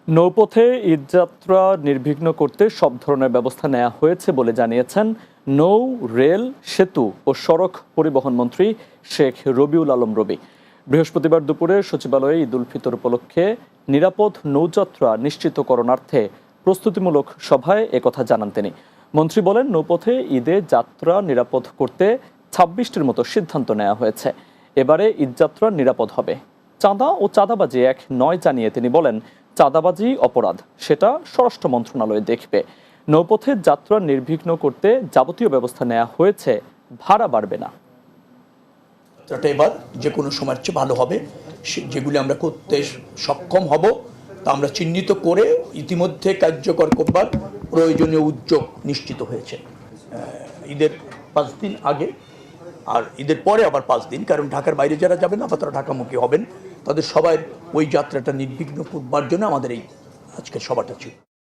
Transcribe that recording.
নৌপথে ঈদযাত্রা নির্বিঘ্ন করতে সব ধরনের ব্যবস্থা নেওয়া হয়েছে বলে জানিয়েছেন নৌ, রেল, সেতু ও সড়ক পরিবহন মন্ত্রী শেখ রবিউল আলম রবি। বৃহস্পতিবার দুপুরে সচিবালয়ে ঈদ উল ফিতর উপলক্ষে নিরাপদ নৌযাত্রা নিশ্চিতকরণার্থে প্রস্তুতিমূলক সভায় একথা জানান তিনি। মন্ত্রী বলেন, নৌপথে ঈদে যাত্রা নিরাপদ করতে ২৬টির মতো সিদ্ধান্ত নেওয়া হয়েছে। এবারে ঈদযাত্রা নিরাপদ হবে। চাঁদা ও চাঁদাবাজি এক নয় জানিয়ে তিনি বলেন, চাঁদাবাজি অপরাধ, সেটা স্বরাষ্ট্র মন্ত্রণালয় দেখবে। নৌপথে যাত্রা নির্বিঘ্ন করতে যাবতীয় ব্যবস্থা নেওয়া হয়েছে, ভাড়া বাড়বে না। এবার যে কোনো সময়ের চেয়ে ভালো হবে, যেগুলি আমরা করতে সক্ষম হব তা আমরা চিহ্নিত করে ইতিমধ্যে কার্যকর করবার প্রয়োজনীয় উদ্যোগ নিশ্চিত হয়েছে। ঈদের 5 দিন আগে আর ঈদের পরে আবার 5 দিন, কারণ ঢাকার বাইরে যারা যাবেন আবার তারা ঢাকামুখী হবেন, তাদের সবাই ওই যাত্রাটা নির্বিঘ্ন করবার জন্য আমাদের এই আজকের সভাটা ছিল।